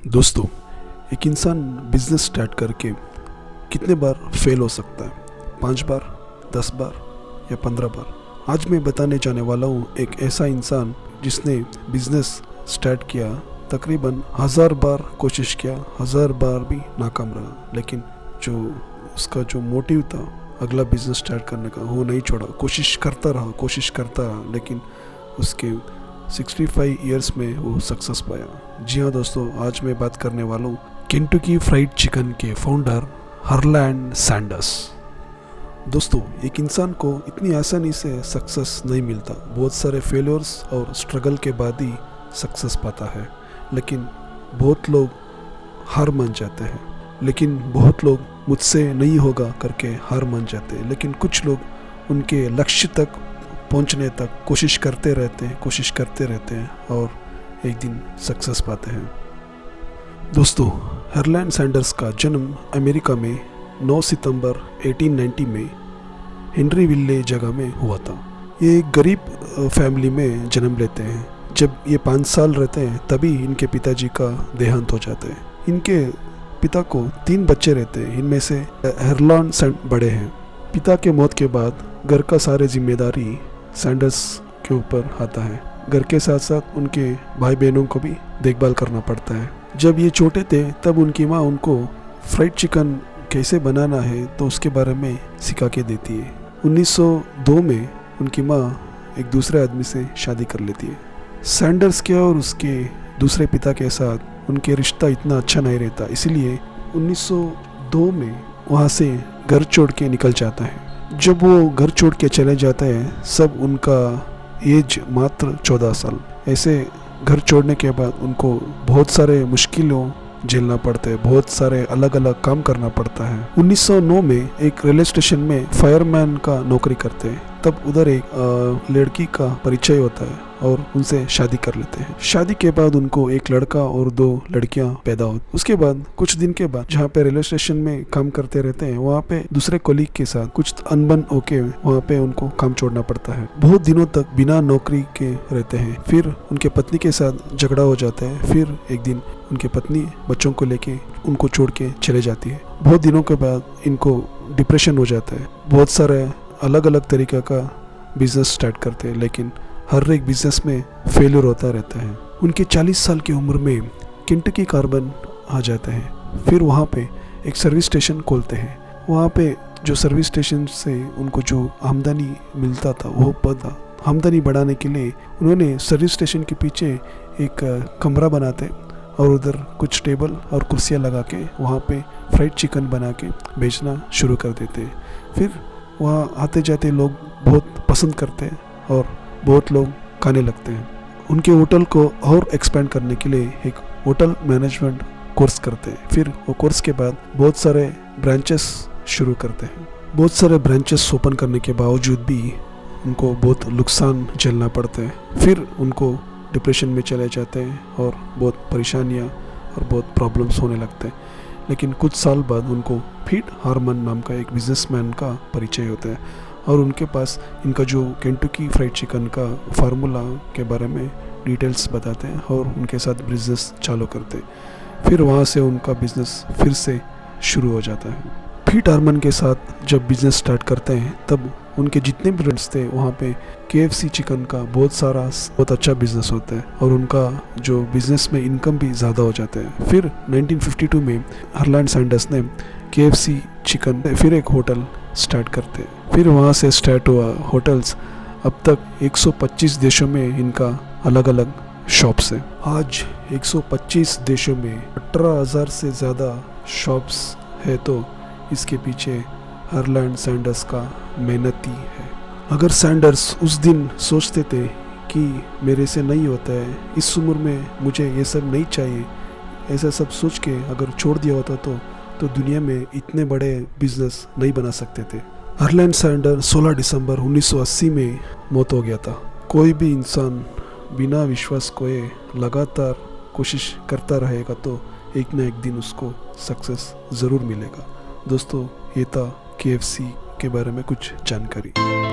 दोस्तों, एक इंसान बिजनेस स्टार्ट करके कितने बार फेल हो सकता है? 5 बार, 10 बार या 15 बार? आज मैं बताने जाने वाला हूँ एक ऐसा इंसान जिसने बिजनेस स्टार्ट किया, तकरीबन 1000 बार कोशिश किया, 1000 बार भी नाकाम रहा, लेकिन उसका जो मोटिव था अगला बिजनेस स्टार्ट करने का, वो नहीं छोड़ा, कोशिश करता रहा, लेकिन उसके 65 इयर्स में वो सक्सेस पाया। जी हाँ दोस्तों, आज मैं बात करने वाला हूँ केंटकी फ्राइड चिकन के फाउंडर हरलैंड सैंडर्स। दोस्तों, एक इंसान को इतनी आसानी से सक्सेस नहीं मिलता, बहुत सारे फेलियर्स और स्ट्रगल के बाद ही सक्सेस पाता है। लेकिन बहुत लोग हार मान जाते हैं, लेकिन बहुत लोग मुझसे नहीं होगा करके हार मान जाते हैं, लेकिन कुछ लोग उनके लक्ष्य तक पहुंचने तक कोशिश करते रहते हैं और एक दिन सक्सेस पाते हैं। दोस्तों, हरलैंड सैंडर्स का जन्म अमेरिका में 9 सितंबर 1890 में हेनरीविले जगह में हुआ था। ये एक गरीब फैमिली में जन्म लेते हैं। जब ये 5 साल रहते हैं तभी इनके पिताजी का देहांत हो जाता है। इनके पिता को 3 बच्चे रहते हैं, इनमें से हरलैंड बड़े हैं। पिता के मौत के बाद घर का सारे जिम्मेदारी सैंडर्स के ऊपर आता है। घर के साथ साथ उनके भाई बहनों को भी देखभाल करना पड़ता है। जब ये छोटे थे तब उनकी माँ उनको फ्राइड चिकन कैसे बनाना है तो उसके बारे में सिखा के देती है। 1902 में उनकी माँ एक दूसरे आदमी से शादी कर लेती है। सैंडर्स के और उसके दूसरे पिता के साथ उनके रिश्ता इतना अच्छा नहीं रहता, इसलिए 1902 में वहाँ से घर छोड़ के निकल जाता है। जब वो घर छोड़ के चले जाते हैं सब उनका एज मात्र 14 साल। ऐसे घर छोड़ने के बाद उनको बहुत सारे मुश्किलों झेलना पड़ते हैं, बहुत सारे अलग अलग काम करना पड़ता है। 1909 में एक रेलवे स्टेशन में फायरमैन का नौकरी करते हैं। तब उधर एक लड़की का परिचय होता है और उनसे शादी कर लेते हैं। शादी के बाद उनको एक लड़का और 2 लड़कियां पैदा होती। उसके बाद कुछ दिन के बाद जहाँ पे रेलवे स्टेशन में काम करते रहते हैं, वहाँ पे दूसरे कोलीग के साथ कुछ अनबन होके वहाँ पे उनको काम छोड़ना पड़ता है। बहुत दिनों तक बिना नौकरी के रहते हैं। फिर उनके पत्नी के साथ झगड़ा हो जाता है। फिर एक दिन उनके पत्नी बच्चों को लेके उनको छोड़ के चले जाती है। बहुत दिनों के बाद इनको डिप्रेशन हो जाता है। बहुत सारे अलग अलग तरीके का बिजनेस स्टार्ट करते हैं, लेकिन हर एक बिजनेस में फेलियर होता रहता है। उनके 40 साल की उम्र में केंटकी कार्बन आ जाते हैं। फिर वहाँ पे एक सर्विस स्टेशन खोलते हैं। वहाँ पे जो सर्विस स्टेशन से उनको जो आमदनी मिलता था वो बढ़ा। आमदनी बढ़ाने के लिए उन्होंने सर्विस स्टेशन के पीछे एक कमरा बनाते और उधर कुछ टेबल और कुर्सियाँ लगा के वहाँ पे फ्राइड चिकन बना के बेचना शुरू कर देते हैं। फिर वहाँ आते जाते लोग बहुत पसंद करते हैं और बहुत लोग खाने लगते हैं। उनके होटल को और एक्सपेंड करने के लिए एक होटल मैनेजमेंट कोर्स करते हैं। फिर वो कोर्स के बाद बहुत सारे ब्रांचेस शुरू करते हैं। बहुत सारे ब्रांचेस ओपन करने के बावजूद भी उनको बहुत नुकसान झेलना पड़ता है। फिर उनको डिप्रेशन में चले जाते हैं और बहुत परेशानियाँ और बहुत प्रॉब्लम्स होने लगते हैं। लेकिन कुछ साल बाद उनको पीट हार्मन नाम का एक बिजनेसमैन का परिचय होता है और उनके पास इनका जो केंटकी फ्राइड चिकन का फार्मूला के बारे में डिटेल्स बताते हैं और उनके साथ बिजनेस चालू करते हैं। फिर वहाँ से उनका बिजनेस फिर से शुरू हो जाता है। पीट हार्मन के साथ जब बिजनेस स्टार्ट करते हैं तब उनके जितने भी फ्रेंड्स थे वहाँ पे KFC चिकन का बहुत अच्छा बिजनेस होता है और उनका जो बिजनेस में इनकम भी ज़्यादा हो जाता है। फिर 1952 में हरलैंड सैंडर्स ने KFC चिकन फिर एक होटल स्टार्ट करते हैं। फिर वहाँ से स्टार्ट हुआ होटल्स। अब तक 125 देशों में इनका अलग अलग शॉप्स है। आज 125 देशों में 18,000 से ज़्यादा शॉप्स है, तो इसके पीछे हरलैंड सैंडर्स का मेहनत ही है। अगर सैंडर्स उस दिन सोचते थे कि मेरे से नहीं होता है, इस उम्र में मुझे ये सब नहीं चाहिए, ऐसा सब सोच के अगर छोड़ दिया होता तो दुनिया में इतने बड़े बिजनेस नहीं बना सकते थे। हरलैंड सैंडर्स 16 दिसंबर 1980 में मौत हो गया था। कोई भी इंसान बिना विश्वास खोए लगातार कोशिश करता रहेगा तो एक ना एक दिन उसको सक्सेस ज़रूर मिलेगा। दोस्तों, ये था KFC के बारे में कुछ जानकारी।